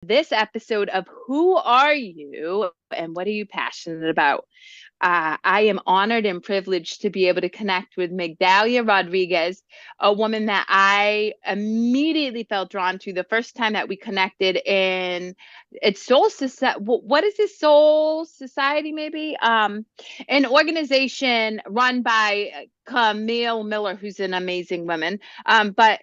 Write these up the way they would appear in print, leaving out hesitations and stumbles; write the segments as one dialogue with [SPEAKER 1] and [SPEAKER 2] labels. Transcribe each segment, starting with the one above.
[SPEAKER 1] this episode of Who Are You and What Are You Passionate About? I am honored and privileged to be able to connect with Migdalia Rodriguez, a woman that I immediately felt drawn to the first time that we connected in it's Soul Society. What is this Soul Society? Maybe an organization run by Camille Miller, who's an amazing woman. But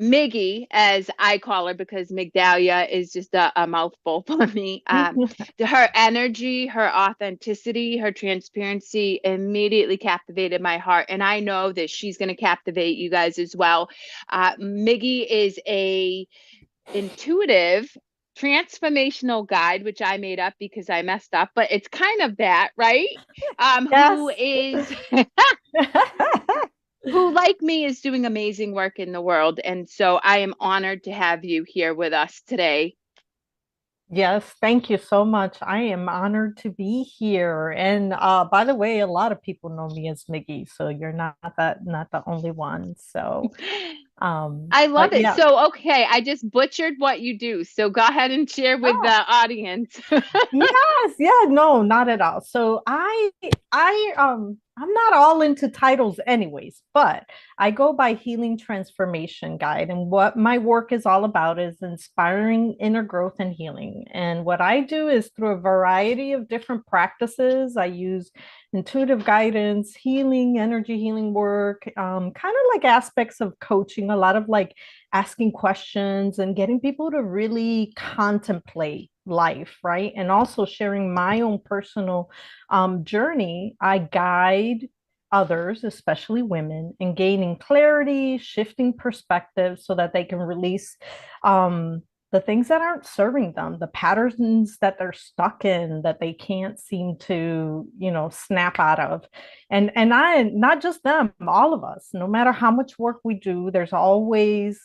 [SPEAKER 1] Miggy, as I call her, because Migdalia is just a mouthful for me. Her energy, her authenticity, her transparency immediately captivated my heart, and I know that she's going to captivate you guys as well. Miggy is a intuitive transformational guide, which I made up because I messed up, but it's kind of that, right? Who
[SPEAKER 2] Yes.
[SPEAKER 1] is who, like me, is doing amazing work in the world. And so I am honored to have you here with us today.
[SPEAKER 2] Yes, thank you so much. I am honored to be here. And by the way, a lot of people know me as Mickey, so you're not the only one. So,
[SPEAKER 1] I love
[SPEAKER 2] but
[SPEAKER 1] it.
[SPEAKER 2] yeah.
[SPEAKER 1] So, okay, I just butchered what you do. So go ahead and share with the
[SPEAKER 2] Oh,
[SPEAKER 1] audience.
[SPEAKER 2] yes, yeah, no, not at all. So I'm not all into titles anyways, but I go by Healing Transformation Guide, and what my work is all about is inspiring inner growth and healing. And what I do is through a variety of different practices. I use intuitive guidance, healing, energy healing work, kind of like aspects of coaching, a lot of like asking questions and getting people to really contemplate life, right? And also sharing my own personal journey. I guide others, especially women, in gaining clarity, shifting perspective so that they can release the things that aren't serving them, the patterns that they're stuck in that they can't seem to, snap out of. And I, not just them, all of us, no matter how much work we do, there's always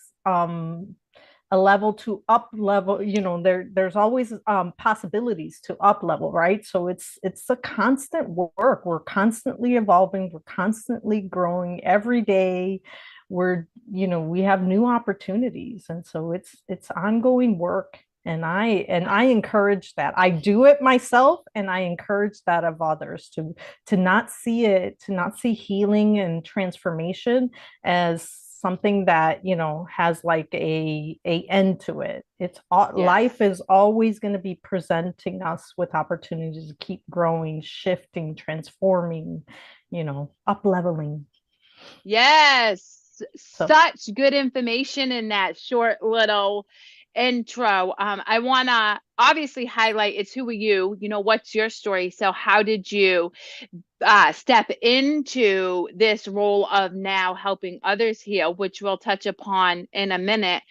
[SPEAKER 2] a level to up level, there's always possibilities to up level, right? So it's a constant work. We're constantly evolving, we're constantly growing every day. We have new opportunities, and so it's ongoing work. And I encourage that. I do it myself, and I encourage that of others to not see healing and transformation as something that has like a end to it. It's
[SPEAKER 1] Yes.
[SPEAKER 2] life is always going to be presenting us with opportunities to keep growing, shifting, transforming, up leveling.
[SPEAKER 1] Yes,
[SPEAKER 2] So
[SPEAKER 1] such good information in that short little intro. I want to obviously highlight it's who are you? What's your story? So, how did you step into this role of now helping others heal, which we'll touch upon in a minute?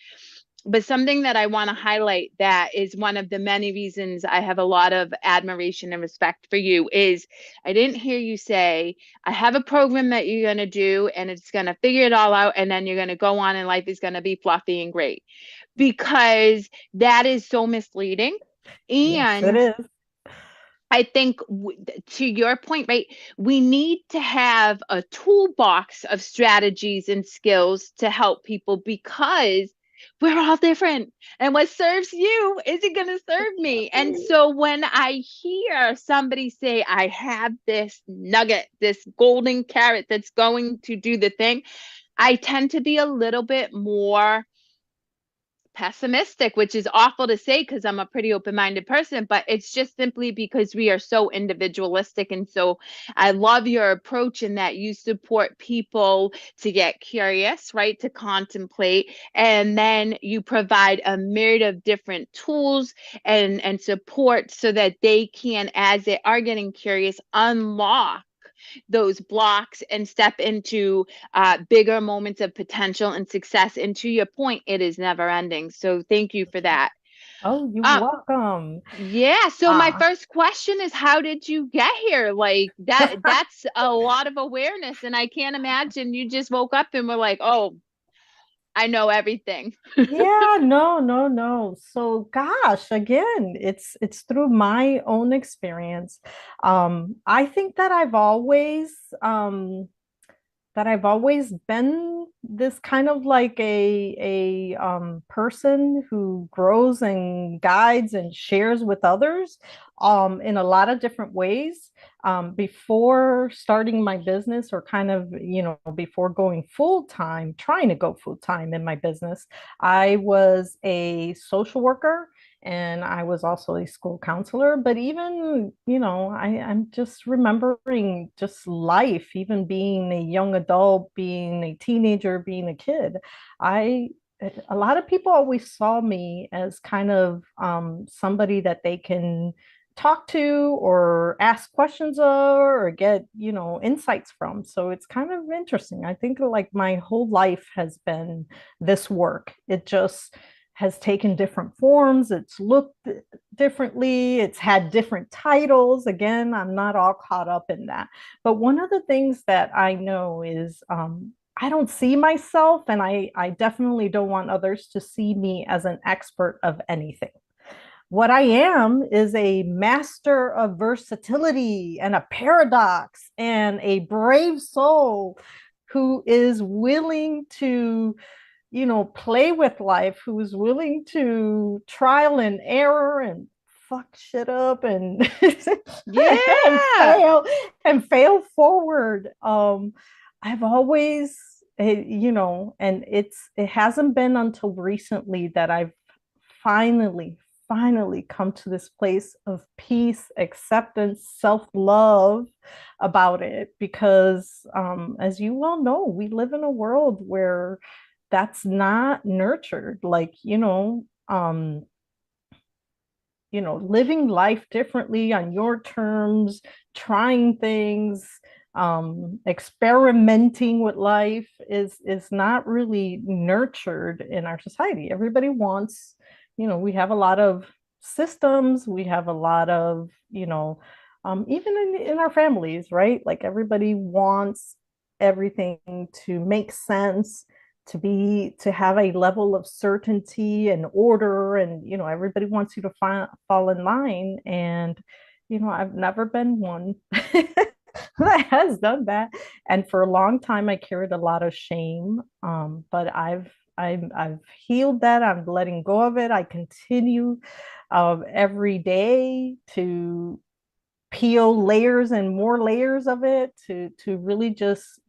[SPEAKER 1] But something that I want to highlight that is one of the many reasons I have a lot of admiration and respect for you is I didn't hear you say, I have a program that you're going to do and it's going to figure it all out. And then you're going to go on and life is going to be fluffy and great because that is so misleading.
[SPEAKER 2] yes, it
[SPEAKER 1] And
[SPEAKER 2] is.
[SPEAKER 1] I think to your point, right, we need to have a toolbox of strategies and skills to help people because we're all different. And what serves you isn't going to serve me. And so when I hear somebody say, I have this nugget, this golden carrot that's going to do the thing, I tend to be a little bit more pessimistic, which is awful to say because I'm a pretty open minded person, but it's just simply because we are so individualistic. And so I love your approach in that you support people to get curious, right? To contemplate. And then you provide a myriad of different tools and support so that they can, as they are getting curious, unlock those blocks and step into bigger moments of potential and success. And to your point, it is never ending. So thank you for that.
[SPEAKER 2] Oh, you're
[SPEAKER 1] Um,
[SPEAKER 2] welcome.
[SPEAKER 1] yeah. So my
[SPEAKER 2] Ah.
[SPEAKER 1] first question is, how did you get here? Like that's a lot of awareness. And I can't imagine you just woke up and were like, oh, I know everything.
[SPEAKER 2] Yeah, no, no, no. So gosh, again, it's through my own experience. I think that I've always that I've always been this kind of like a person who grows and guides and shares with others in a lot of different ways. Before starting my business, or kind of, before going full time, trying to go full time in my business, I was a social worker and I was also a school counselor. But even, I'm just remembering just life, even being a young adult, being a teenager, being a kid. I a lot of people always saw me as kind of somebody that they can talk to or ask questions of or get, insights from. So it's kind of interesting. I think like my whole life has been this work. It just has taken different forms. It's looked differently. It's had different titles. Again, I'm not all caught up in that. But one of the things that I know is I don't see myself, and I definitely don't want others to see me as an expert of anything. What I am is a master of versatility and a paradox and a brave soul who is willing to, play with life, who is willing to trial and error and fuck shit up and and
[SPEAKER 1] Yeah.
[SPEAKER 2] fail forward. I've always, and it hasn't been until recently that I've finally come to this place of peace, acceptance, self-love about it. Because as you well know, we live in a world where that's not nurtured. Like, living life differently on your terms, trying things, experimenting with life is not really nurtured in our society. Everybody wants, we have a lot of systems, we have a lot of, even in our families, right? Like everybody wants everything to make sense, to have a level of certainty and order, and everybody wants you to fall in line. And I've never been one that has done that. And for a long time I carried a lot of shame, but I've healed that. I'm letting go of it. I continue every day to peel layers and more layers of it, to really just,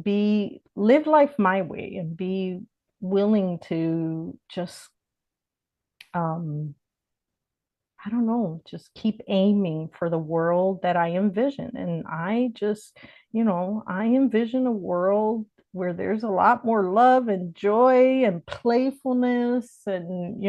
[SPEAKER 2] be live life my way and be willing to just um I don't know, just keep aiming for the world that I envision. And I just, I envision a world where there's a lot more love and joy and playfulness, and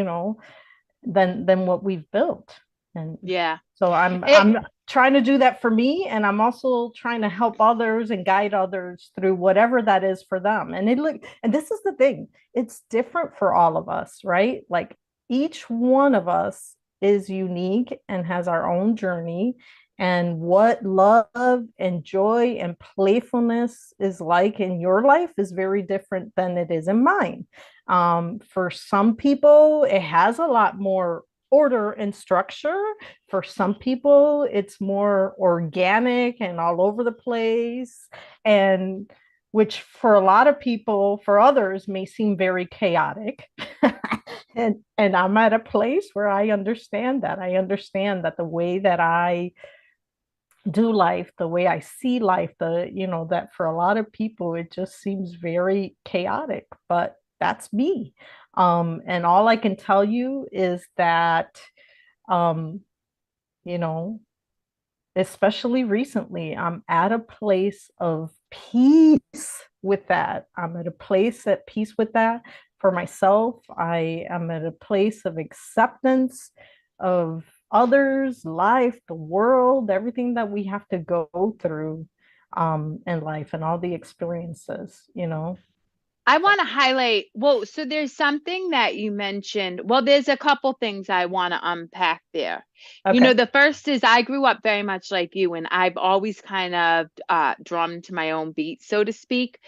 [SPEAKER 2] than what we've built. And
[SPEAKER 1] Yeah.
[SPEAKER 2] so I'm
[SPEAKER 1] It
[SPEAKER 2] I'm trying to do that for me, and I'm also trying to help others and guide others through whatever that is for them. And this is the thing, it's different for all of us, right? Like each one of us is unique and has our own journey. And what love and joy and playfulness is like in your life is very different than it is in mine. For some people, it has a lot more order and structure. For some people, it's more organic and all over the place. And which for a lot of people, for others, may seem very chaotic. And I'm at a place where I understand that. I understand that the way that I do life, the way I see life, that for a lot of people it just seems very chaotic, but that's me. And all I can tell you is that, um, you know, especially recently, I'm at a place of peace with that. I'm at a place at peace with that for myself. I am at a place of acceptance of others, life, the world, everything that we have to go through in life and all the experiences.
[SPEAKER 1] I want to highlight, well, so there's something that you mentioned. Well, there's a couple things I want to unpack there.
[SPEAKER 2] Okay.
[SPEAKER 1] The first is I grew up very much like you, and I've always kind of drummed to my own beat, so to speak.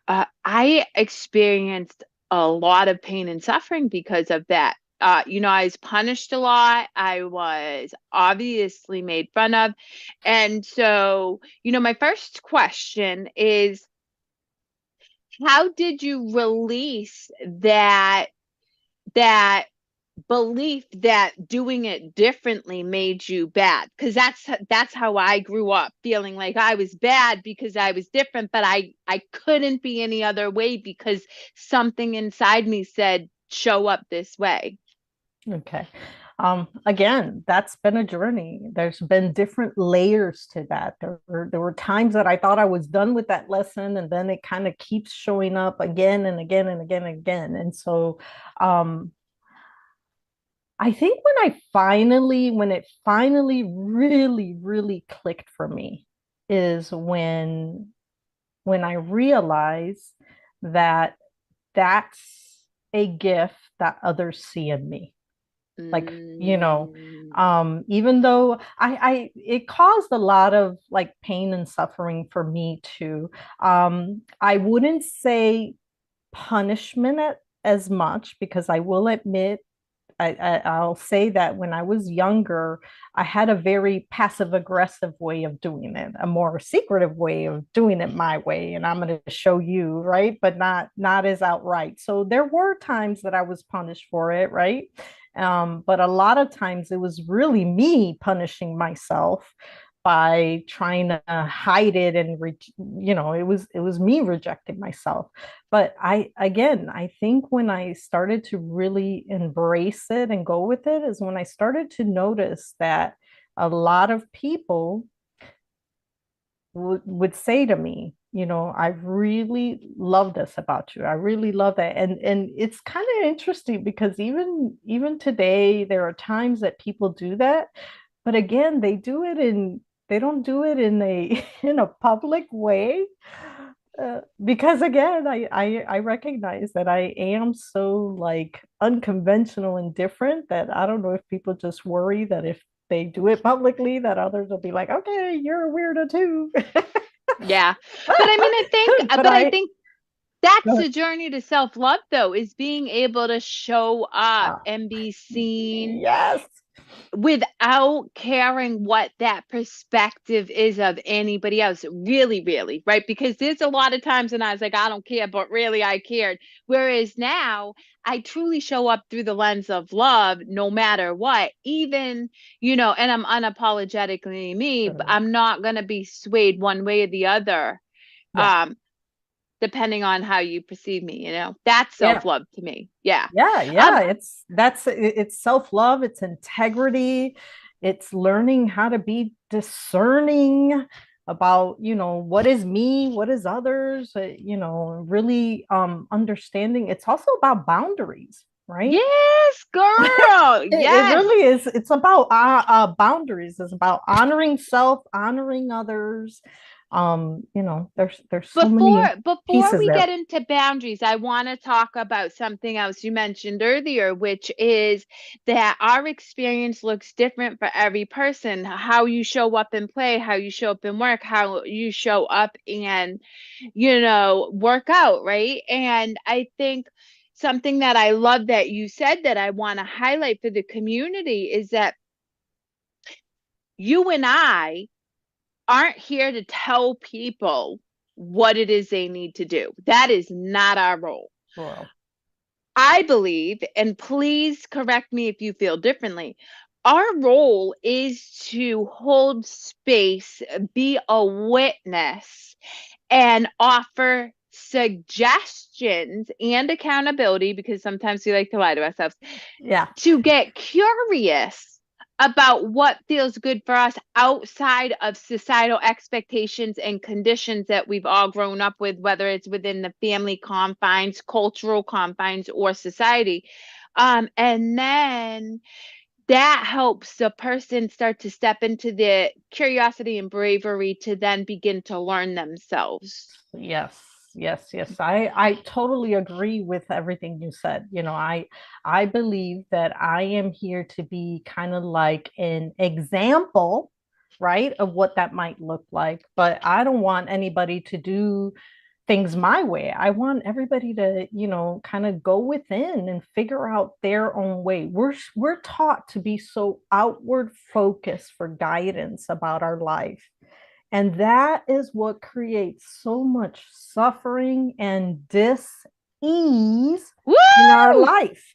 [SPEAKER 1] I experienced a lot of pain and suffering because of that. I was punished a lot. I was obviously made fun of. And so, my first question is, how did you release that belief that doing it differently made you bad? Because that's how I grew up, feeling like I was bad because I was different, but I couldn't be any other way because something inside me said show up this way.
[SPEAKER 2] Okay. Again, that's been a journey. There's been different layers to that. There were times that I thought I was done with that lesson, and then it kind of keeps showing up again and again and again and again. And so um, I think when it finally really, really clicked for me is when I realized that that's a gift that others see in me. Like,
[SPEAKER 1] Mm,
[SPEAKER 2] even though it caused a lot of like pain and suffering for me too. I wouldn't say punishment as much, because I will admit, I'll say that when I was younger, I had a very passive aggressive way of doing it, a more secretive way of doing it my way, and I'm going to show you, right? But not as outright. So there were times that I was punished for it, right? But a lot of times it was really me punishing myself by trying to hide it, and it was me rejecting myself. But I think when I started to really embrace it and go with it is when I started to notice that a lot of people would say to me, I really love this about you. I really love that. And it's kind of interesting because even today there are times that people do that, but again, they don't do it in a in a public way. Because again, I recognize that I am so like unconventional and different, that I don't know if people just worry that if they do it publicly, that others will be like, okay, you're a weirdo too.
[SPEAKER 1] yeah. But I mean,
[SPEAKER 2] But
[SPEAKER 1] but I
[SPEAKER 2] I,
[SPEAKER 1] think that's the journey to self-love though, is being able to show up
[SPEAKER 2] uh,
[SPEAKER 1] and be seen
[SPEAKER 2] yes,
[SPEAKER 1] without caring what that perspective is of anybody else. Really, really, right? Because there's a lot of times when I was like, I don't care, but really I cared. Whereas now I truly show up through the lens of love no matter what, even, and I'm unapologetically me, but I'm not going to be swayed one way or the other.
[SPEAKER 2] yeah,
[SPEAKER 1] Um, Depending on how you perceive me, that's
[SPEAKER 2] yeah.
[SPEAKER 1] self-love to me. Yeah.
[SPEAKER 2] Yeah,
[SPEAKER 1] Um,
[SPEAKER 2] yeah, it's self-love, it's integrity, it's learning how to be discerning about, what is me, what is others, really understanding. It's also about boundaries, right?
[SPEAKER 1] yes, girl.
[SPEAKER 2] It
[SPEAKER 1] Yes.
[SPEAKER 2] really is. It's about boundaries. It's about honoring self, honoring others. There's so many
[SPEAKER 1] Before
[SPEAKER 2] pieces
[SPEAKER 1] we
[SPEAKER 2] there.
[SPEAKER 1] get into boundaries, I want to talk about something else you mentioned earlier, which is that our experience looks different for every person. How you show up and play, how you show up and work, how you show up and, work out, right? And I think something that I love that you said that I want to highlight for the community is that you and I aren't here to tell people what it is they need to do. That is not our role.
[SPEAKER 2] Well,
[SPEAKER 1] I believe, and please correct me if you feel differently, our role is to hold space, be a witness, and offer suggestions and accountability, because sometimes we like to lie to ourselves,
[SPEAKER 2] yeah.
[SPEAKER 1] to get curious about what feels good for us outside of societal expectations and conditions that we've all grown up with, whether it's within the family confines, cultural confines, or society. And then that helps the person start to step into the curiosity and bravery to then begin to learn themselves.
[SPEAKER 2] Yes, yes, yes. I totally agree with everything you said. I believe that I am here to be kind of like an example, right, of what that might look like. But I don't want anybody to do things my way. I want everybody to, kind of go within and figure out their own way. We're taught to be so outward focused for guidance about our life, And that is what creates so much suffering and dis-ease in our
[SPEAKER 1] Woo!
[SPEAKER 2] life.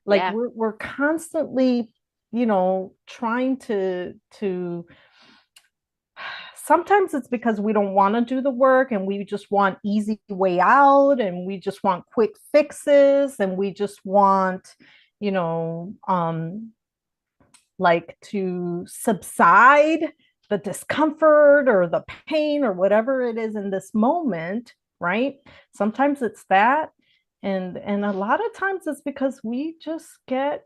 [SPEAKER 2] Like
[SPEAKER 1] Yeah.
[SPEAKER 2] we're constantly, trying to sometimes it's because we don't want to do the work and we just want easy way out and we just want quick fixes and we just want, you know, like to subside the discomfort or the pain or whatever it is in this moment, right? Sometimes it's that. And a lot of times it's because we just get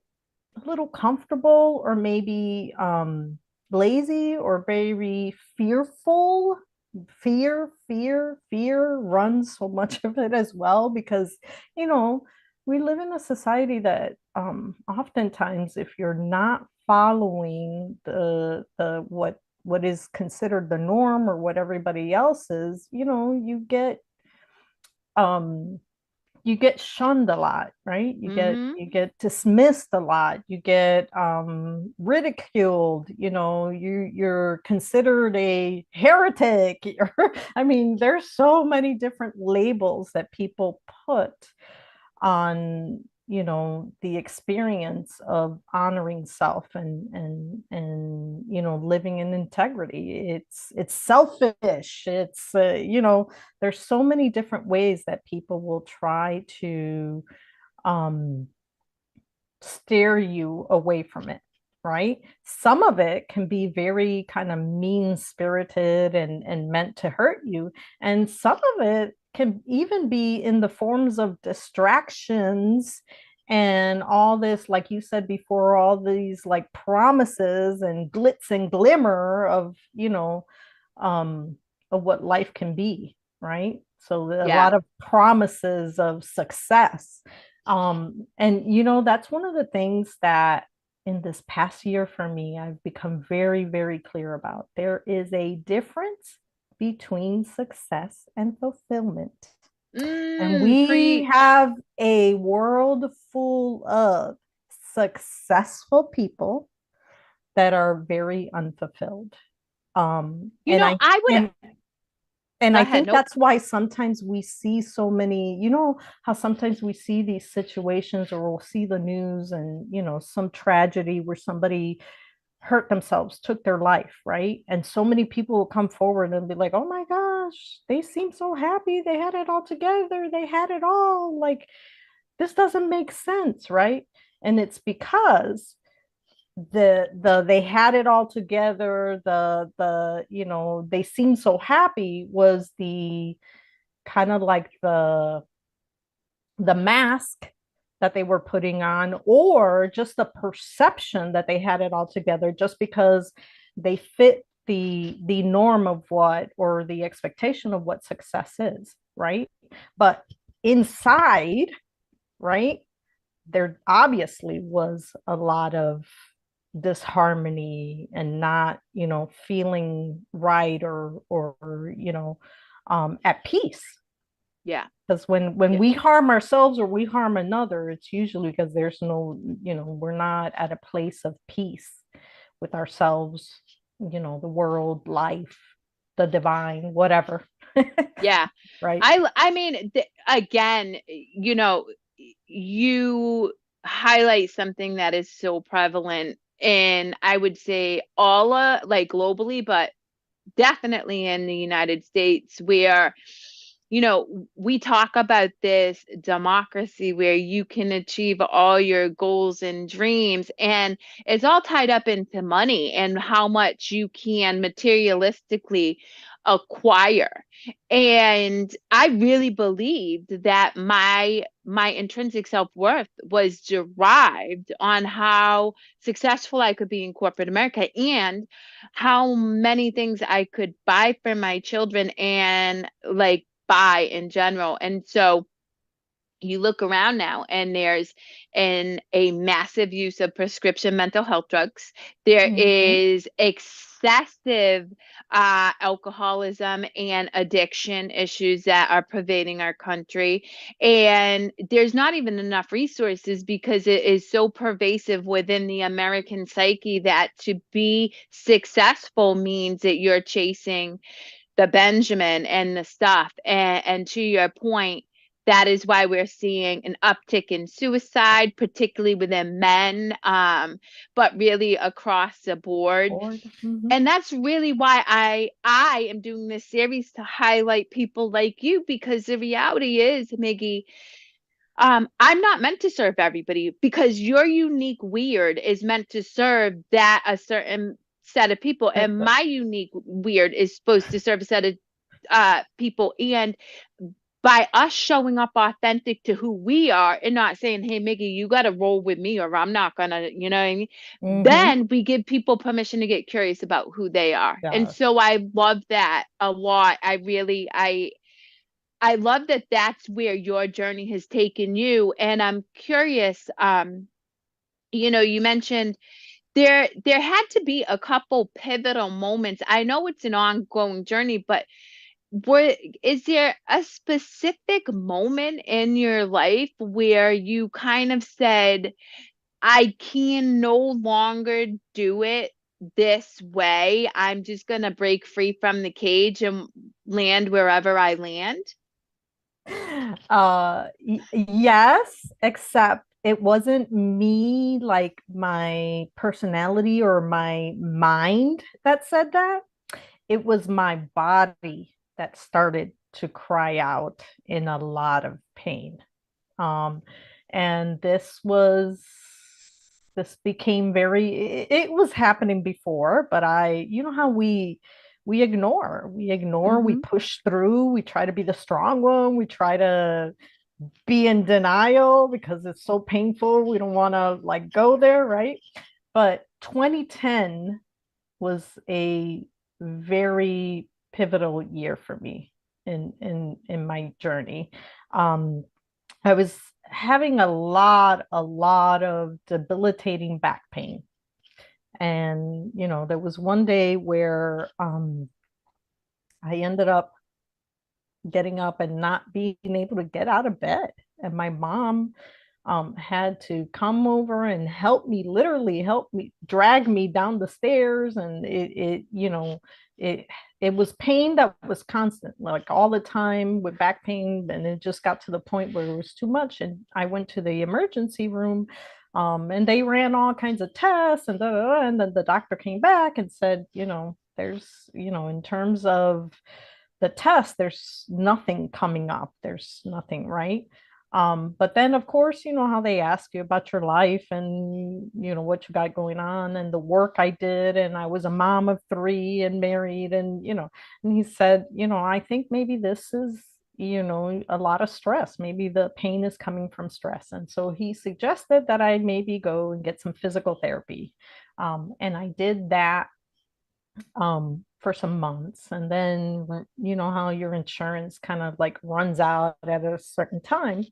[SPEAKER 2] a little comfortable or maybe lazy or very fearful. Fear runs so much of it as well because, you know, we live in a society that oftentimes if you're not following the what is considered the norm or what everybody else is, um you get shunned a lot, right? you get
[SPEAKER 1] Mm-hmm.
[SPEAKER 2] you get dismissed a lot, you get ridiculed, you're considered a heretic. I mean, there's so many different labels that people put on, the experience of honoring self and living in integrity. It's selfish. It's there's so many different ways that people will try to um steer you away from it, right? Some of it can be very kind of mean spirited and meant to hurt you. And some of it can even be in the forms of distractions and all this, like you said before, all these like promises and glitz and glimmer um, of what life can be, right? So a
[SPEAKER 1] Yeah.
[SPEAKER 2] lot of promises of success, and that's one of the things that in this past year for me, I've become very, very clear about. There is a difference between success and fulfillment. And we
[SPEAKER 1] Preach.
[SPEAKER 2] have a world full of successful people that are very unfulfilled. Um,
[SPEAKER 1] You
[SPEAKER 2] and
[SPEAKER 1] know,
[SPEAKER 2] I
[SPEAKER 1] I would
[SPEAKER 2] and and
[SPEAKER 1] go
[SPEAKER 2] I
[SPEAKER 1] ahead.
[SPEAKER 2] think
[SPEAKER 1] Nope.
[SPEAKER 2] that's why sometimes we see so many, how sometimes we see these situations or we'll see the news and, some tragedy where somebody hurt themselves, took their life, right? And so many people will come forward and be like, oh my gosh, they seem so happy. They had it all together. They had it all. Like, this doesn't make sense, right? And it's because they had it all together, they seemed so happy was the kind of like the mask that they were putting on, or just the perception that they had it all together just because they fit the norm of what, or the expectation of what success is, right? But inside, right, there obviously was a lot of disharmony and not, feeling right or at peace.
[SPEAKER 1] Yeah.
[SPEAKER 2] Because when
[SPEAKER 1] Yeah.
[SPEAKER 2] we harm ourselves or we harm another, it's usually because there's no, we're not at a place of peace with ourselves, the world, life, the divine, whatever.
[SPEAKER 1] Yeah.
[SPEAKER 2] Right.
[SPEAKER 1] I mean, again, you highlight something that is so prevalent in, I would say, all like globally, but definitely in the United States, where, we talk about this democracy where you can achieve all your goals and dreams, and it's all tied up into money and how much you can materialistically acquire. And I really believed that my intrinsic self-worth was derived on how successful I could be in corporate America and how many things I could buy for my children and like buy in general. And so you look around now and there's a massive use of prescription mental health drugs. There
[SPEAKER 2] Mhm.
[SPEAKER 1] is excessive alcoholism and addiction issues that are pervading our country. And there's not even enough resources because it is so pervasive within the American psyche that to be successful means that you're chasing the Benjamin and the stuff. And to your point, that is why we're seeing an uptick in suicide, particularly within men, but really across the board.
[SPEAKER 2] Bored. Mhm.
[SPEAKER 1] And that's really why I am doing this series to highlight people like you, because the reality is, Miggy, I'm not meant to serve everybody because your unique weird is meant to serve that a certain set of people, and
[SPEAKER 2] The
[SPEAKER 1] my unique weird is supposed to serve a set of people. And by us showing up authentic to who we are and not saying, hey, Miggy, you got to roll with me or I'm not gonna, you know what I mean?
[SPEAKER 2] mhm.
[SPEAKER 1] Then we give people permission to get curious about who they are. And
[SPEAKER 2] Yeah.
[SPEAKER 1] so I love that a lot. I love that that's where your journey has taken you. And I'm curious, you mentioned there had to be a couple pivotal moments. I know it's an ongoing journey, but were is there a specific moment in your life where you kind of said, I can no longer do it this way. I'm just gonna break free from the cage and land wherever I land?
[SPEAKER 2] Yes, except it wasn't me, like my personality or my mind that said that. It was my body that started to cry out in a lot of pain. Um, and this became very, it was happening before, but you know how we ignore, we
[SPEAKER 1] Mm-hmm.
[SPEAKER 2] push through, we try to be the strong one, we try to be in denial because it's so painful. We don't want to like go there, right? But 2010 was a very pivotal year for me in my journey. Um, I was having a lot of debilitating back pain. And, there was one day where I ended up getting up and not being able to get out of bed. And my mom had to come over and literally help me, drag me down the stairs. And it, it was pain that was constant, like all the time with back pain. And it just got to the point where it was too much. And I went to the emergency room, and they ran all kinds of tests and then the doctor came back and said, there's, in terms of the test, there's nothing coming up. There's nothing, right? But then, of course, you know how they ask you about your life and, what you got going on and the work I did. And I was a mom of three and married. And he said, I think maybe this is, a lot of stress. Maybe the pain is coming from stress. And so he suggested that I maybe go and get some physical therapy. And I did that for some months. And then, you know how your insurance kind of like runs out at a certain time.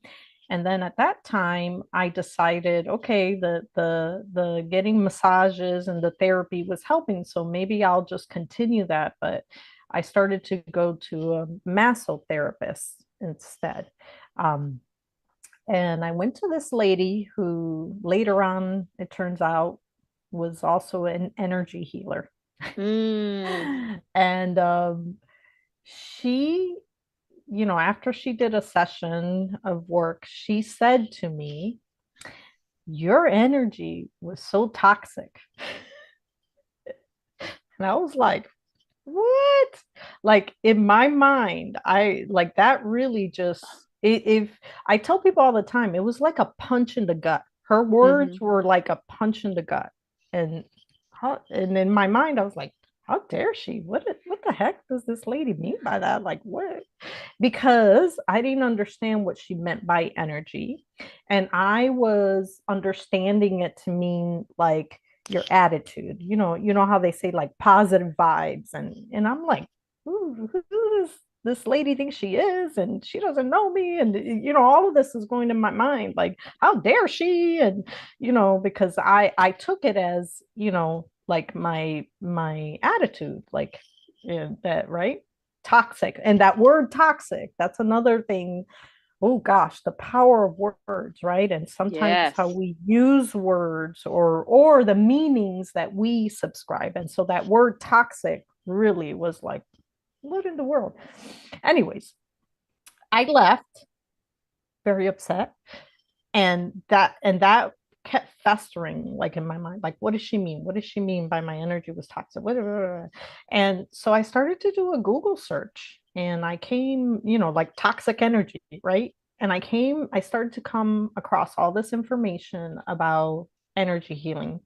[SPEAKER 2] And then at that time, I decided, okay, the getting massages and the therapy was helping, so maybe I'll just continue that. But I started to go to a massotherapist instead. Um, and I went to this lady who later on, it turns out, was also an energy healer.
[SPEAKER 1] Mm.
[SPEAKER 2] And she, after she did a session of work, she said to me, your energy was so toxic. And I was like, what? Like in my mind, I like that really just, if I tell people all the time, it was like a punch in the gut. Her
[SPEAKER 1] Mm-hmm.
[SPEAKER 2] words were like a punch in the gut. And and in my mind, I was like, how dare she? What the heck does this lady mean by that? Like what? Because I didn't understand what she meant by energy. And I was understanding it to mean like your attitude. You know how they say like positive vibes. And I'm like, who is this lady thinks she is, and she doesn't know me, and all of this is going in my mind, like, how dare she? And because I took it as, like my attitude, like, that, right? Toxic. And that word toxic, that's another thing. Oh gosh, the power of words, right? And sometimes how
[SPEAKER 1] Yes.
[SPEAKER 2] we use words, or the meanings that we subscribe. And so that word toxic really was like, what in the world? Anyways, I left very upset, and that kept festering, like, in my mind, like, what does she mean? What does she mean by my energy was toxic? And so I started to do a Google search, and I came, like, toxic energy, right? And I started to come across all this information about energy healing.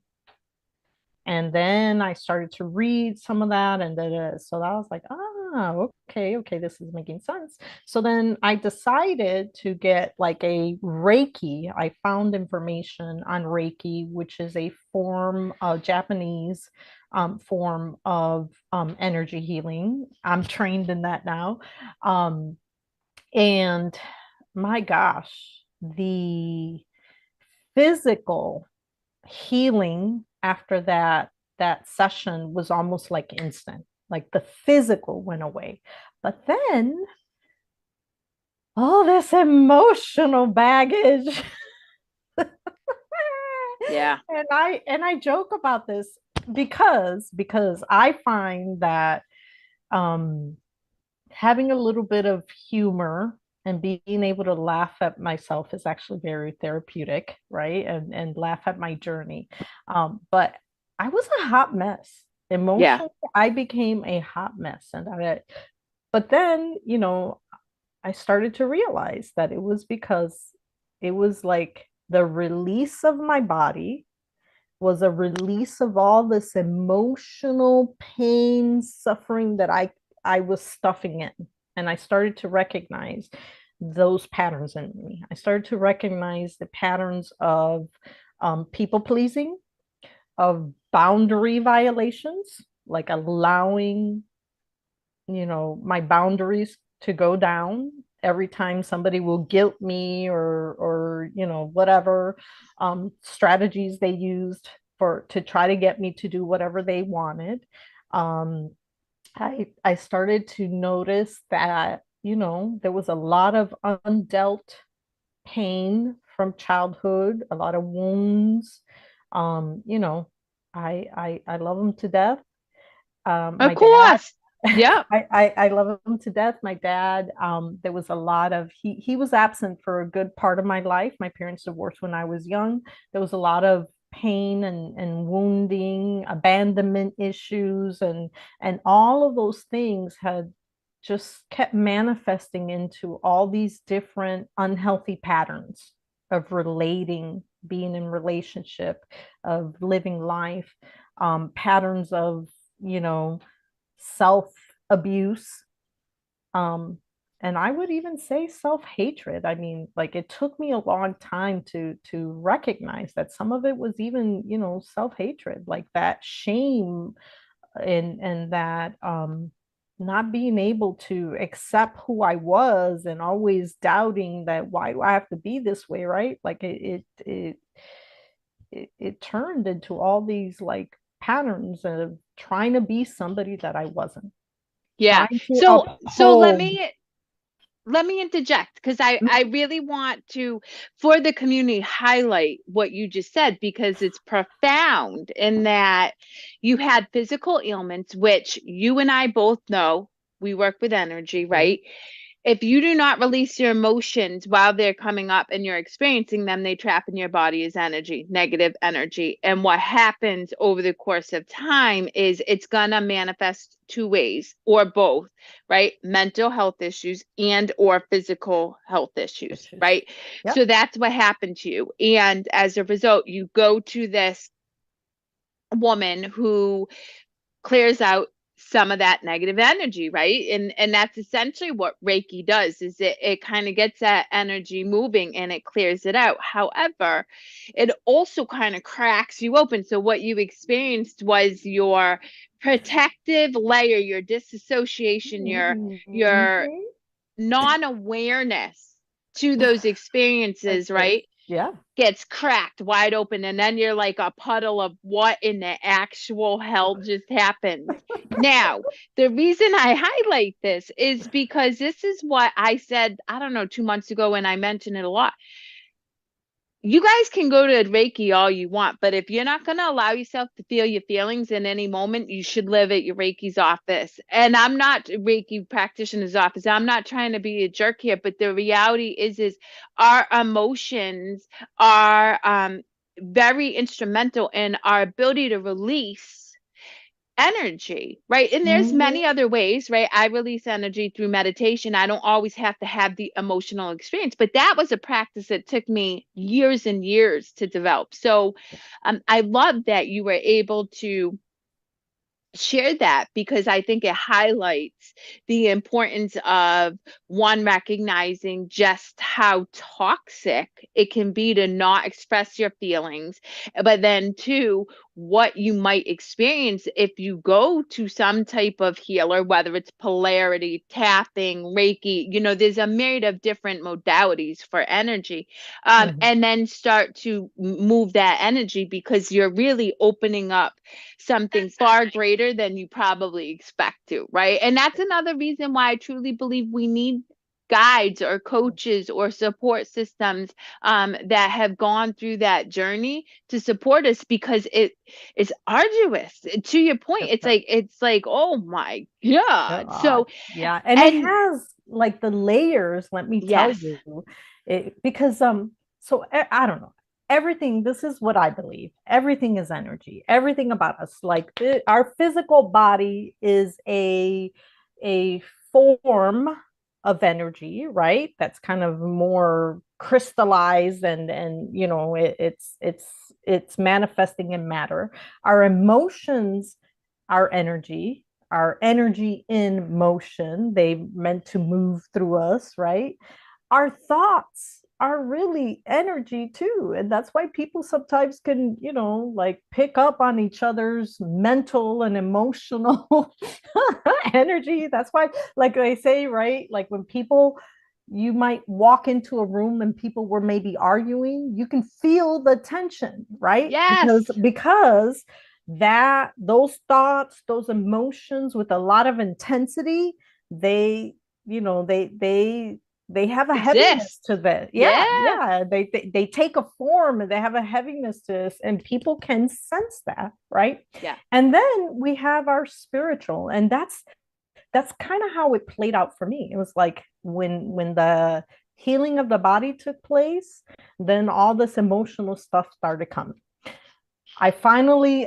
[SPEAKER 2] And then I started to read some of that, and then so I was like, okay, okay, this is making sense. So then I decided to get like a Reiki. I found information on Reiki, which is a form of Japanese form of energy healing. I'm trained in that now. Um, and my gosh, the physical healing after that session was almost like instant. Like, the physical went away, but then all this emotional baggage.
[SPEAKER 1] Yeah.
[SPEAKER 2] And I joke about this because I find that um having a little bit of humor and being able to laugh at myself is actually very therapeutic, right? And laugh at my journey. But I was a hot mess.
[SPEAKER 1] Yeah.
[SPEAKER 2] Emotionally, I became a hot mess. But then, I started to realize that it was because it was like the release of my body was a release of all this emotional pain, suffering that I was stuffing in. And I started to recognize those patterns in me. I started to recognize the patterns of people pleasing, of boundary violations, like allowing, my boundaries to go down every time somebody will guilt me, or whatever strategies they used for to try to get me to do whatever they wanted. um, I started to notice that, there was a lot of undealt pain from childhood, a lot of wounds. um, you know I love them to death.
[SPEAKER 1] Of
[SPEAKER 2] My dad,
[SPEAKER 1] course. Yep.
[SPEAKER 2] I love him to death. My dad, there was a lot of he was absent for a good part of my life. My parents divorced when I was young. There was a lot of pain and wounding, abandonment issues, and all of those things had just kept manifesting into all these different unhealthy patterns of relating, being in relationship, of living life, patterns of, you know, self abuse, um and I would even say self hatred. I mean, like, it took me a long time to recognize that some of it was even, self hatred, like that shame, and that not being able to accept who I was, and always doubting that, why do I have to be this way, right? Like, it turned into all these, like, patterns of trying to be somebody that I wasn't,
[SPEAKER 1] Yeah.
[SPEAKER 2] trying to
[SPEAKER 1] So
[SPEAKER 2] uphold.
[SPEAKER 1] let me interject, because I really want to, for the community, highlight what you just said, because it's profound in that you had physical ailments, which you and I both know, we work with energy, right? If you do not release your emotions while they're coming up and you're experiencing them, they trap in your body as energy, negative energy. And what happens over the course of time is it's going to manifest two ways, or both, right? Mental health issues and or physical health issues,
[SPEAKER 2] Issues.
[SPEAKER 1] right? So
[SPEAKER 2] Yep.
[SPEAKER 1] that's what happened to you. And as a result, you go to this woman who clears out some of that negative energy, right? And that's essentially what Reiki does, is it kind of gets that energy moving and it clears it out. However, it also kind of cracks you open. So what you experienced was your protective layer, your disassociation, your
[SPEAKER 2] Mhm.
[SPEAKER 1] non-awareness to those experiences,
[SPEAKER 2] Okay.
[SPEAKER 1] right?
[SPEAKER 2] Yeah.
[SPEAKER 1] Gets cracked wide open, and then you're like a puddle of what in the actual hell just happened. Now, the reason I highlight this is because this is what I said, I don't know, 2 months ago, and I mentioned it a lot. You guys can go to Reiki all you want, but if you're not going to allow yourself to feel your feelings in any moment, you should live at your Reiki's office. And I'm not Reiki practitioner's office. I'm not trying to be a jerk here, but the reality is our emotions are very instrumental in our ability to release energy, right? And there's many
[SPEAKER 2] Mhm.
[SPEAKER 1] other ways, right? I release energy through meditation. I don't always have to have the emotional experience, but that was a practice that took me years and years to develop. So I love that you were able to share that, because I think it highlights the importance of one, recognizing just how toxic it can be to not express your feelings, but then two, what you might experience if you go to some type of healer, whether it's polarity, tapping, Reiki, there's a myriad of different modalities for energy.
[SPEAKER 2] Mhm.
[SPEAKER 1] And then start to move that energy, because you're really opening up something far greater than you probably expect to, right? And that's another reason why I truly believe we need guides or coaches or support systems that have gone through that journey to support us, because it's arduous. To your point, it's like oh my god.
[SPEAKER 2] God.
[SPEAKER 1] So
[SPEAKER 2] Yeah. And it
[SPEAKER 1] and
[SPEAKER 2] has like the layers, let me tell
[SPEAKER 1] yes,
[SPEAKER 2] you. Because so I don't know. Everything, this is what I believe. Everything is energy. Everything about us, like our physical body is a form of energy, right? That's kind of more crystallized and it's manifesting in matter. Our emotions, our energy in motion. They meant to move through us, right? Our thoughts are really energy too. And that's why people sometimes can, like pick up on each other's mental and emotional energy. That's why, like they say, right? Like when people, you might walk into a room and people were maybe arguing, you can feel the tension, right? because
[SPEAKER 1] yes,
[SPEAKER 2] because that those thoughts, those emotions with a lot of intensity, they they have a heaviness
[SPEAKER 1] exist.
[SPEAKER 2] to that. Yeah,
[SPEAKER 1] Yeah,
[SPEAKER 2] yeah, they take a form and they have a heaviness to this, and people can sense that, right?
[SPEAKER 1] yeah.
[SPEAKER 2] And then we have our spiritual, and that's kind of how it played out for me. It was like when the healing of the body took place, then all this emotional stuff started coming. It finally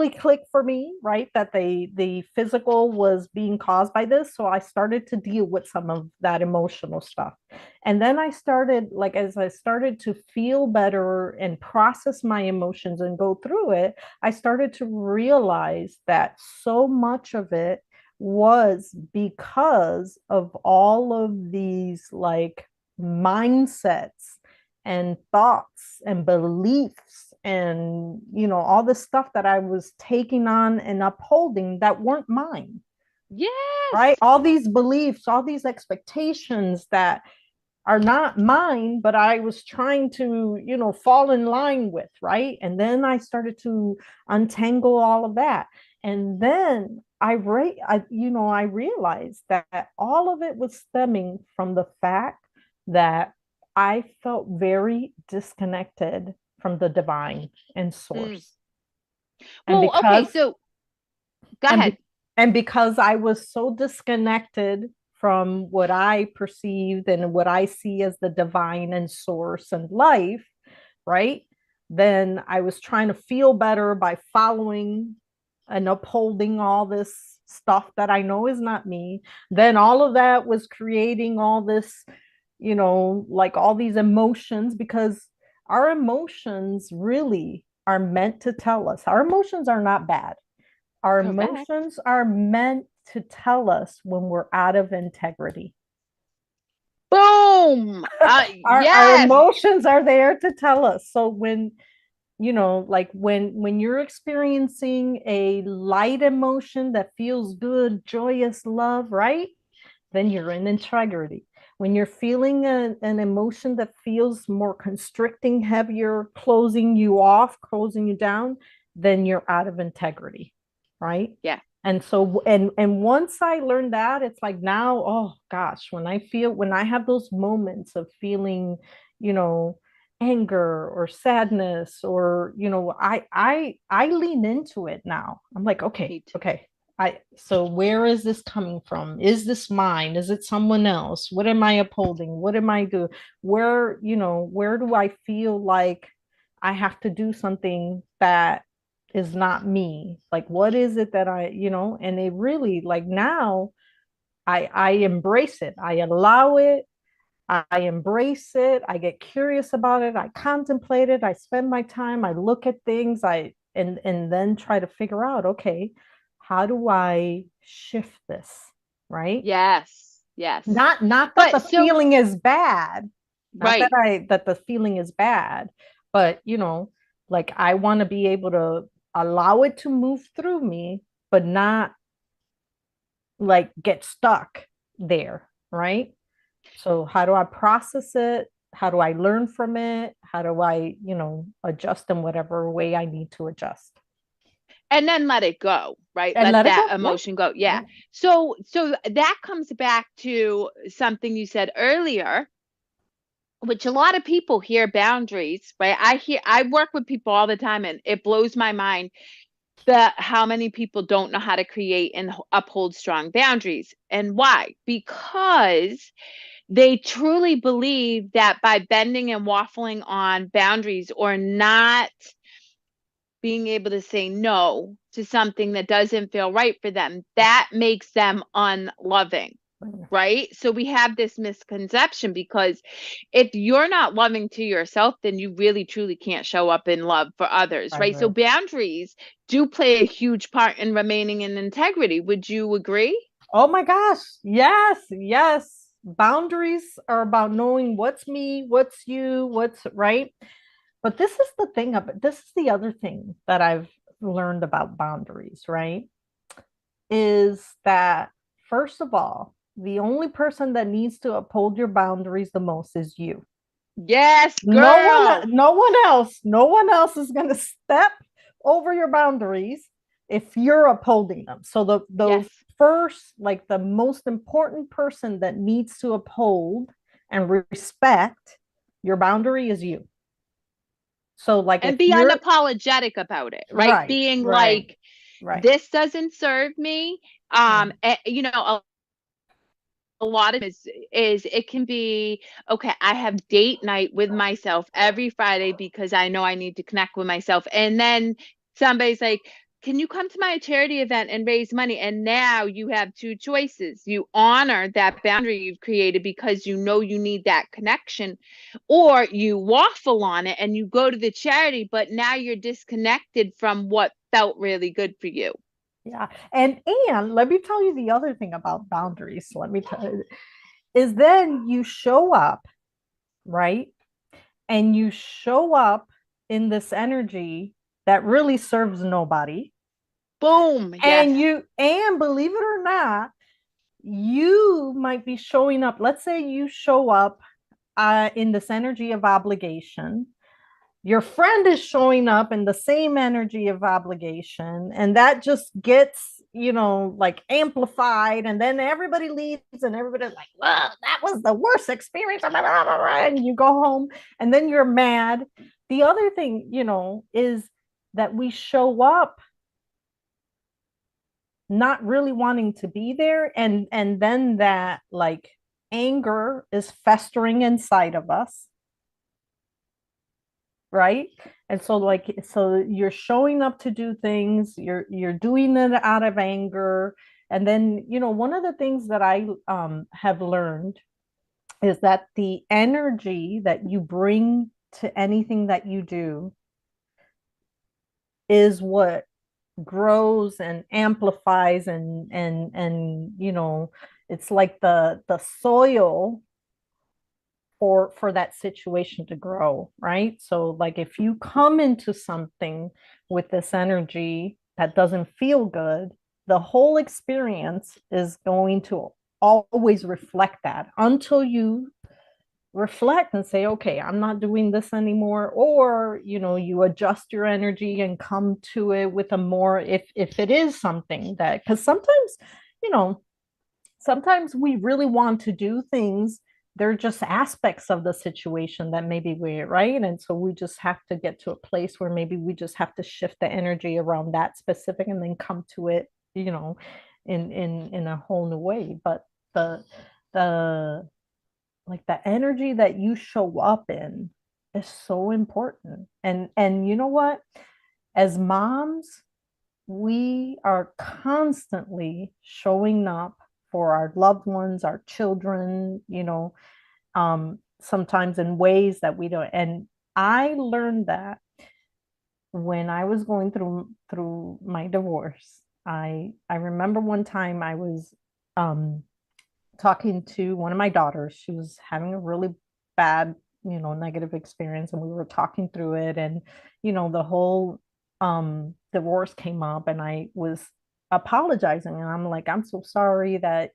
[SPEAKER 2] clicked for me, right? That the physical was being caused by this. So I started to deal with some of that emotional stuff. And then I started, like, as I started to feel better and process my emotions and go through it, I started to realize that so much of it was because of all of these like mindsets and thoughts and beliefs and all this stuff that I was taking on and upholding that weren't mine, right?
[SPEAKER 1] Yes,
[SPEAKER 2] All these beliefs, all these expectations that are not mine, but I was trying to fall in line with, right? And then I started to untangle all of that, and then I realized that all of it was stemming from the fact that I felt very disconnected from the divine and
[SPEAKER 1] mm.
[SPEAKER 2] source. And
[SPEAKER 1] Well, okay,
[SPEAKER 2] because
[SPEAKER 1] so go
[SPEAKER 2] and
[SPEAKER 1] ahead.
[SPEAKER 2] be, and because I was so disconnected from what I perceived and what I see as the divine and source and life, right? Then I was trying to feel better by following and upholding all this stuff that I know is not me. Then all of that was creating all this, like all these emotions, because our emotions really are meant to tell us. Our emotions are not bad. Our
[SPEAKER 1] Correct.
[SPEAKER 2] emotions are meant to tell us when we're out of integrity.
[SPEAKER 1] Boom.
[SPEAKER 2] Our
[SPEAKER 1] Yes.
[SPEAKER 2] emotions are there to tell us. So when, like when you're experiencing a light emotion that feels good, joyous love, right? Then you're in integrity. When you're feeling an emotion that feels more constricting, heavier, closing you off, closing you down, then you're out of integrity, right?
[SPEAKER 1] Yeah.
[SPEAKER 2] And so, and once I learned that, it's like now, oh gosh, when I have those moments of feeling, you know, anger or sadness, or I lean into it now. I'm like, okay,
[SPEAKER 1] Me too.
[SPEAKER 2] okay, so where is this coming from? Is this mine? Is it someone else? What am I upholding? What am I doing? Where do I feel like I have to do something that is not me? Like, what is it that and it really, like, now I embrace it. I allow it. I embrace it. I get curious about it. I contemplate it. I spend my time. I look at things. And then try to figure out, okay, how do I shift this? Right?
[SPEAKER 1] Yes. Yes.
[SPEAKER 2] Not that
[SPEAKER 1] But
[SPEAKER 2] the
[SPEAKER 1] so,
[SPEAKER 2] feeling is bad. Not that
[SPEAKER 1] right.
[SPEAKER 2] the feeling is bad, but like I want to be able to allow it to move through me, but not like get stuck there, right? So how do I process it? How do I learn from it? How do I, adjust in whatever way I need to adjust?
[SPEAKER 1] And then let it go, right?
[SPEAKER 2] And
[SPEAKER 1] Let
[SPEAKER 2] let it
[SPEAKER 1] that
[SPEAKER 2] go. Yeah.
[SPEAKER 1] emotion go. Yeah.
[SPEAKER 2] Yeah.
[SPEAKER 1] So that comes back to something you said earlier, which a lot of people hear boundaries, right? I work with people all the time, and it blows my mind that how many people don't know how to create and uphold strong boundaries. And why? Because they truly believe that by bending and waffling on boundaries, or not being able to say no to something that doesn't feel right for them, that makes them unloving. Right. So we have this misconception, because if you're not loving to yourself, then you really truly can't show up in love for others.
[SPEAKER 2] I
[SPEAKER 1] Right. So
[SPEAKER 2] agree.
[SPEAKER 1] boundaries do play a huge part in remaining in integrity. Would you agree?
[SPEAKER 2] Oh my gosh. Yes. Yes. Boundaries are about knowing what's me, what's you, what's right. But this is the other thing that I've learned about boundaries, right? Is that, first of all, the only person that needs to uphold your boundaries the most is you.
[SPEAKER 1] Yes, girl.
[SPEAKER 2] No one else is going to step over your boundaries if you're upholding them. So the
[SPEAKER 1] Yes.
[SPEAKER 2] first, like the most important person that needs to uphold and respect your boundary is you. So like
[SPEAKER 1] And
[SPEAKER 2] if
[SPEAKER 1] be
[SPEAKER 2] you're
[SPEAKER 1] unapologetic about it, right?
[SPEAKER 2] right,
[SPEAKER 1] Being
[SPEAKER 2] right,
[SPEAKER 1] like,
[SPEAKER 2] right.
[SPEAKER 1] this doesn't serve me. A lot of is it can be, okay, I have date night with myself every Friday because I know I need to connect with myself, and then somebody's like, can you come to my charity event and raise money? And now you have two choices. You honor that boundary you've created because you know you need that connection, or you waffle on it and you go to the charity, but now you're disconnected from what felt really good for you.
[SPEAKER 2] Yeah. And let me tell you the other thing about boundaries. Let me tell you is then you show up, right? And you show up in this energy that really serves nobody.
[SPEAKER 1] Boom. Yes.
[SPEAKER 2] And believe it or not, you might be showing up. Let's say you show up in this energy of obligation. Your friend is showing up in the same energy of obligation, and that just gets, like amplified, and then everybody leaves and everybody's like, well, that was the worst experience, and you go home and then you're mad. The other thing, is that we show up not really wanting to be there, and then that, like, anger is festering inside of us, right? And so, like, so you're showing up to do things, you're doing it out of anger. And then, one of the things that I have learned is that the energy that you bring to anything that you do is what grows and amplifies, and it's like the soil for that situation to grow, right? So like if you come into something with this energy that doesn't feel good, the whole experience is going to always reflect that until you reflect and say, okay, I'm not doing this anymore, or you adjust your energy and come to it with a more, if it is something that, because you know sometimes we really want to do things, they're just aspects of the situation that maybe we're right, and so we just have to get to a place where maybe we just have to shift the energy around that specific and then come to it, in a whole new way. But the the like the energy that you show up in is so important. And you know what, as moms, we are constantly showing up for our loved ones, our children, sometimes in ways that we don't. And I learned that when I was going through my divorce. I remember one time I was um talking to one of my daughters. She was having a really bad, negative experience, and we were talking through it. And, the whole divorce came up, and I was apologizing. And I'm like, I'm so sorry that,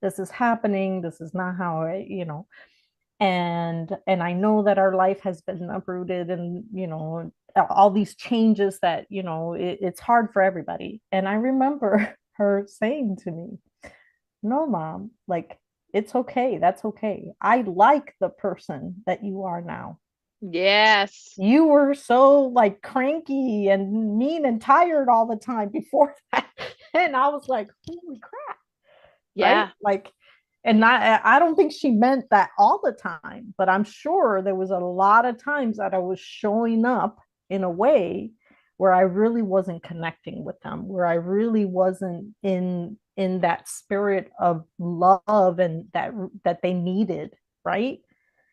[SPEAKER 2] this is happening. This is not how and I know that our life has been uprooted, and, all these changes that, it's hard for everybody. And I remember her saying to me, no, mom, like, it's okay. That's okay. I like the person that you are now.
[SPEAKER 1] Yes.
[SPEAKER 2] You were so like cranky and mean and tired all the time before that. And I was like, holy crap, right?
[SPEAKER 1] Yeah.
[SPEAKER 2] Like, and I don't think she meant that all the time, but I'm sure there was a lot of times that I was showing up in a way where I really wasn't connecting with them, where I really wasn't in that spirit of love and that they needed, right?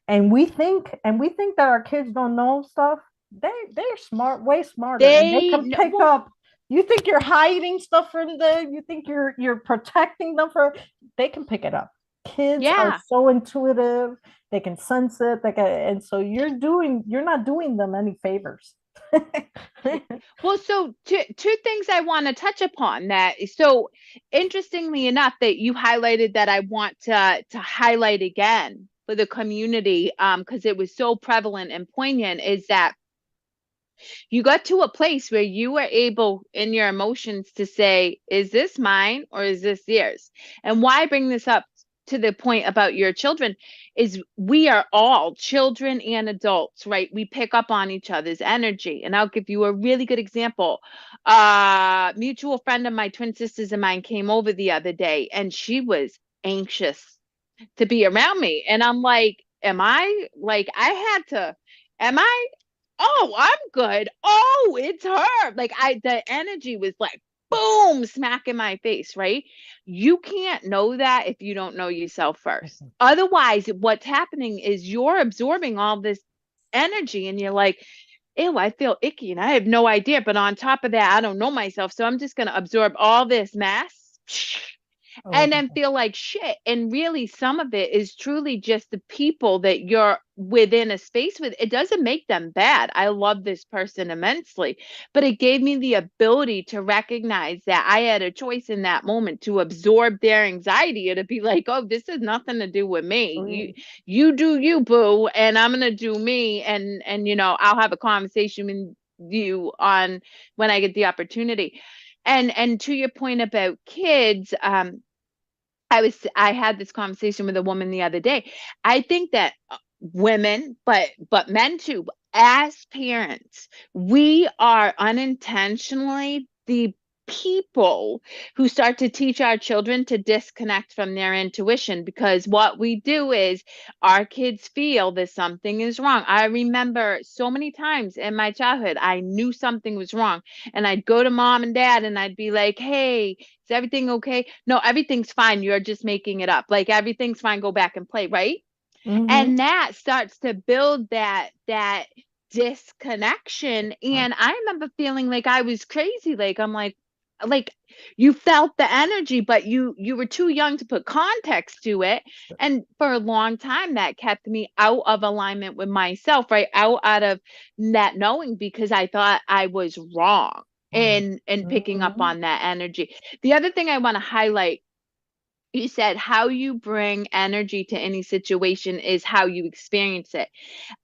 [SPEAKER 2] And we think that our kids don't know stuff. They're smart, way smarter, and they can pick
[SPEAKER 1] Well,
[SPEAKER 2] up. You think you're hiding stuff from them? You think you're protecting them for? They can pick it up. Kids are
[SPEAKER 1] yeah.
[SPEAKER 2] so intuitive. They can sense it. And so you're not doing them any favors.
[SPEAKER 1] Well, so two things I want to touch upon that. So interestingly enough, that you highlighted that I want to highlight again for the community, because it was so prevalent and poignant, is that you got to a place where you were able in your emotions to say, is this mine or is this yours? And why I bring this up to the point about your children is we are all children and adults, right? We pick up on each other's energy. And I'll give you a really good example. Mutual friend of my twin sisters and mine came over the other day, and she was anxious to be around me. And I'm like, am I like, I had to, am I oh, I'm good. Oh, it's her. Like the energy was like boom, smack in my face, right? You can't know that if you don't know yourself first. Otherwise, what's happening is you're absorbing all this energy and you're like, ew, I feel icky and I have no idea. But on top of that, I don't know myself. So I'm just going to absorb all this mass
[SPEAKER 2] Oh,
[SPEAKER 1] and then feel like shit. And really, some of it is truly just the people that you're within a space with. It doesn't make them bad. I love this person immensely, but it gave me the ability to recognize that I had a choice in that moment to absorb their anxiety or to be like, oh, this has nothing to do with me. You do you, boo, and I'm gonna do me. And I'll have a conversation with you on when I get the opportunity. And to your point about kids, I had this conversation with a woman the other day. I think that women, but men too, as parents, we are unintentionally the people who start to teach our children to disconnect from their intuition, because what we do is our kids feel that something is wrong. I remember so many times in my childhood I knew something was wrong, and I'd go to mom and dad and I'd be like, hey, is everything okay? No, everything's fine. You're just making it up. Like everything's fine. Go back and play, right?
[SPEAKER 2] mm-hmm.
[SPEAKER 1] And that starts to build that disconnection. And I remember feeling like I was crazy. Like I'm like you felt the energy, but you were too young to put context to it. And for a long time that kept me out of alignment with myself, right? Out of that knowing, because I thought I was wrong in picking up
[SPEAKER 2] Mhm.
[SPEAKER 1] on that energy. The other thing I want to highlight, you said how you bring energy to any situation is how you experience it.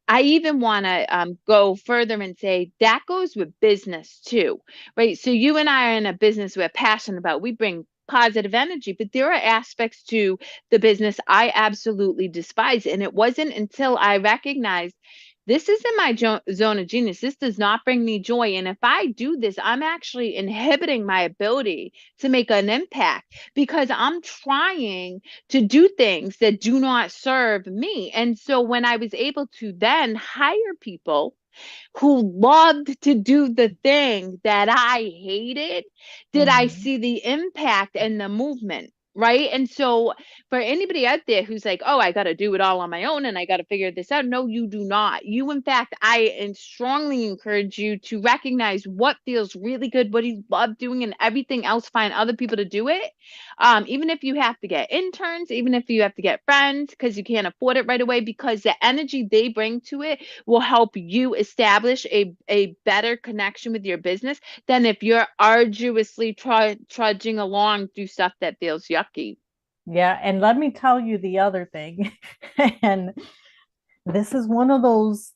[SPEAKER 1] I even want to go further and say that goes with business too, right? So you and I are in a business we're passionate about. We bring positive energy, but there are aspects to the business I absolutely despise. And it wasn't until I recognized this isn't my zone of genius. This does not bring me joy. And if I do this, I'm actually inhibiting my ability to make an impact because I'm trying to do things that do not serve me. And so when I was able to then hire people who loved to do the thing that I hated, did I
[SPEAKER 2] Mhm.
[SPEAKER 1] see the impact and the movement? Right. And so, for anybody out there who's like, oh, I got to do it all on my own and I got to figure this out. No, you do not. You, in fact, I strongly encourage you to recognize what feels really good, what you love doing, and everything else, find other people to do it. Even if you have to get interns, even if you have to get friends because you can't afford it right away, because the energy they bring to it will help you establish a better connection with your business than if you're arduously trudging along through stuff that feels yucky.
[SPEAKER 2] Yeah, and let me tell you the other thing. And this is one of those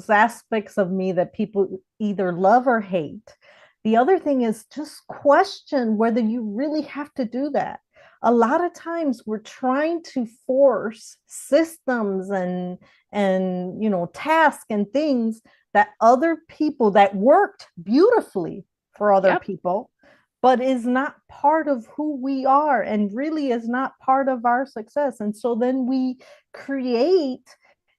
[SPEAKER 2] aspects of me that people either love or hate. The other thing is just question whether you really have to do that. A lot of times we're trying to force systems and tasks and things that other people that worked beautifully for other
[SPEAKER 1] Yep.
[SPEAKER 2] people, but is not part of who we are and really is not part of our success. And so then we create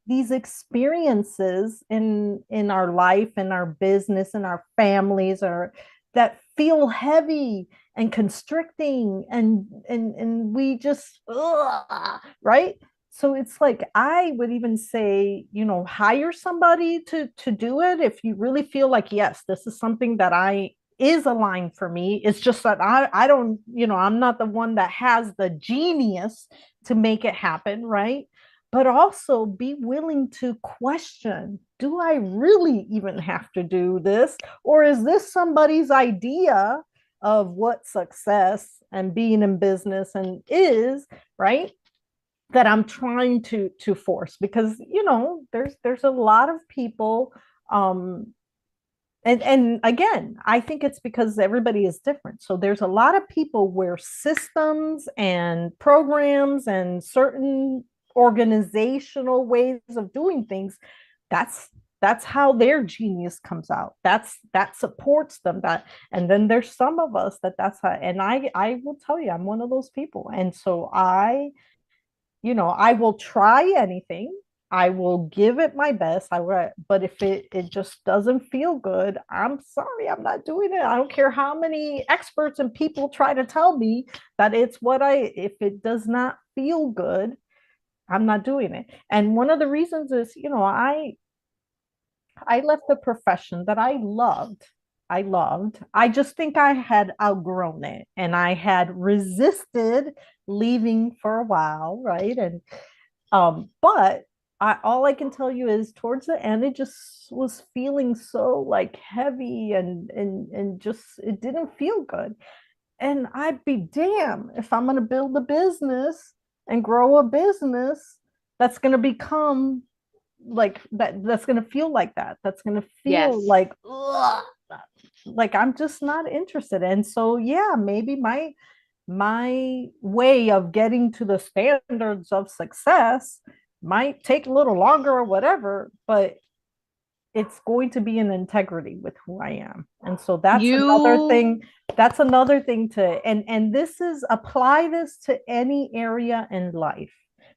[SPEAKER 2] these experiences in our life, in our business, in our families, or that feel heavy and constricting, and we just right. So it's like I would even say, hire somebody to do it if you really feel like, yes, this is something that I is aligned for me. It's just that I don't, I'm not the one that has the genius to make it happen, right? But also be willing to question, do I really even have to do this? Or is this somebody's idea of what success and being in business and is, right? That I'm trying to force, because there's a lot of people, and again, I think it's because everybody is different. So there's a lot of people where systems and programs and certain organizational ways of doing things, that's that's how their genius comes out. That supports them. That, and then there's some of us that's how, and I will tell you, I'm one of those people. And so I will try anything. I will give it my best. But if it just doesn't feel good, I'm sorry, I'm not doing it. I don't care how many experts and people try to tell me that it's if it does not feel good, I'm not doing it. And one of the reasons is, I left the profession that I loved. I loved. I just think I had outgrown it and I had resisted leaving for a while, right? And but all I can tell you is towards the end, it just was feeling so like heavy and just it didn't feel good. And I'd be damn if I'm gonna build a business and grow a business that's gonna become like that's gonna feel like that. That's gonna feel
[SPEAKER 1] Yes.
[SPEAKER 2] like ugh, like I'm just not interested. And so yeah, maybe my way of getting to the standards of success might take a little longer or whatever, but it's going to be in integrity with who I am. And so that's another
[SPEAKER 1] You
[SPEAKER 2] thing. That's another thing to, and this is apply this to any area in life.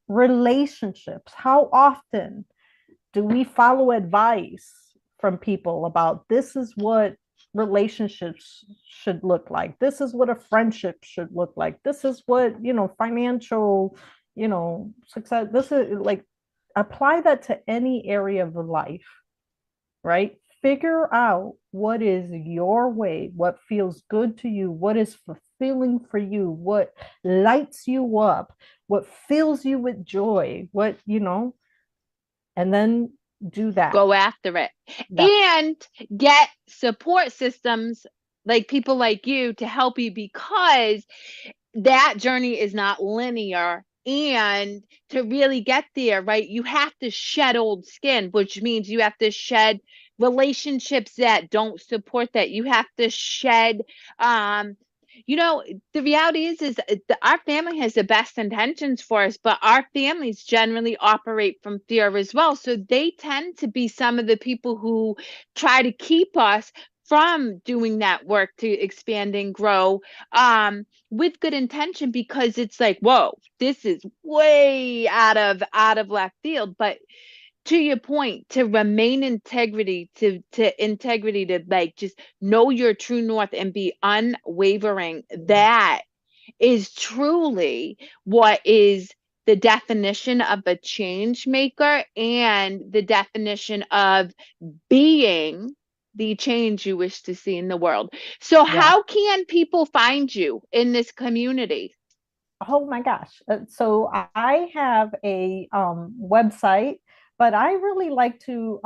[SPEAKER 2] Relationships. How often do we follow advice from people about this is what relationships should look like, this is what a friendship should look like, this is what financial success, this is like, apply that to any area of life, right? Figure out what is your way, what feels good to you, what is fulfilling for you, what lights you up, what fills you with joy, and then do that.
[SPEAKER 1] Go after it
[SPEAKER 2] That,
[SPEAKER 1] and get support systems like people like you to help you, because that journey is not linear. And to really get there, right, you have to shed old skin, which means you have to shed relationships that don't support that. You have to shed, um, you know, the reality is our family has the best intentions for us, but our families generally operate from fear as well. So they tend to be some of the people who try to keep us from doing that work to expand and grow, with good intention, because it's like, whoa, this is way out of left field. But to your point, to remain integrity, to integrity, to like just know your true north and be unwavering, that is truly what is the definition of a change maker and the definition of being the change you wish to see in the world. So
[SPEAKER 2] yeah.
[SPEAKER 1] how can people find you in this community?
[SPEAKER 2] Oh my gosh. So I have a website, but I really like to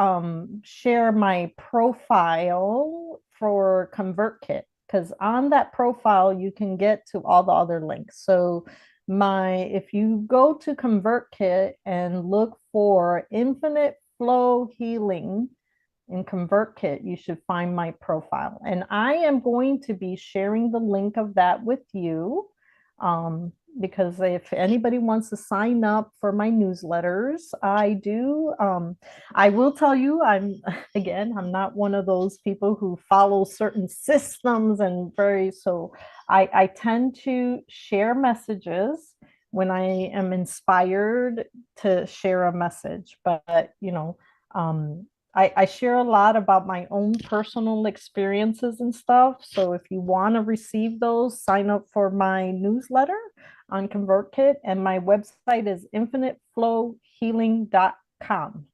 [SPEAKER 2] share my profile for ConvertKit, because on that profile you can get to all the other links. So if you go to ConvertKit and look for Infinite Flow Healing in ConvertKit, you should find my profile. And I am going to be sharing the link of that with you, um, because if anybody wants to sign up for my newsletters, I do. I will tell you, I'm not one of those people who follow certain systems and so I tend to share messages when I am inspired to share a message. But I share a lot about my own personal experiences and stuff. So if you want to receive those, sign up for my newsletter on ConvertKit. And my website is infiniteflowhealing.com.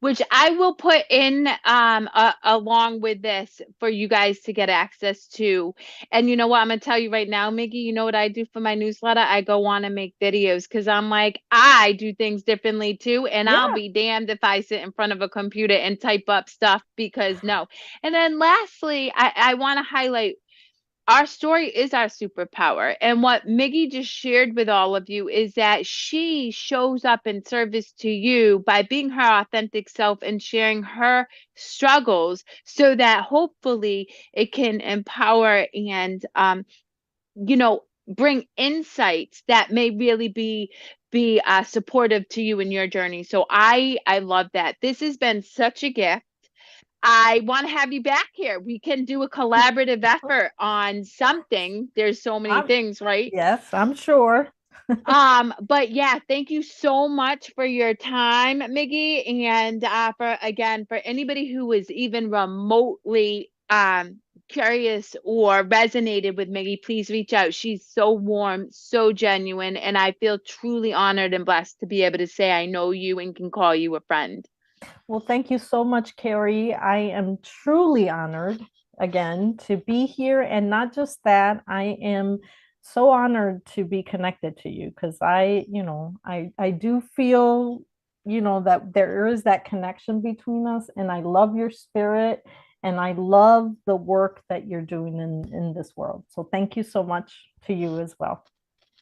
[SPEAKER 1] Which I will put in, along with this for you guys to get access to. And you know what? I'm gonna tell you right now, Miggy, you know what I do for my newsletter? I go on and make videos, because I'm like, I do things differently too. And I'll
[SPEAKER 2] Yeah.
[SPEAKER 1] be damned if I sit in front of a computer and type up stuff, because no. And then lastly, I want to highlight, our story is our superpower. And what Miggy just shared with all of you is that she shows up in service to you by being her authentic self and sharing her struggles, so that hopefully it can empower and, bring insights that may really be supportive to you in your journey. So I love that. This has been such a gift. I want to have you back here. We can do a collaborative effort on something. There's so many
[SPEAKER 2] I'm,
[SPEAKER 1] things, right?
[SPEAKER 2] yes, I'm sure.
[SPEAKER 1] But yeah, thank you so much for your time, Miggy. And for anybody who is even remotely curious or resonated with Miggy, please reach out. She's so warm, so genuine, and I feel truly honored and blessed to be able to say I know you and can call you a friend.
[SPEAKER 2] Well, thank you so much, Carrie. I am truly honored again to be here. And not just that, I am so honored to be connected to you, because I do feel, that there is that connection between us. And I love your spirit and I love the work that you're doing in this world. So thank you so much to you as well.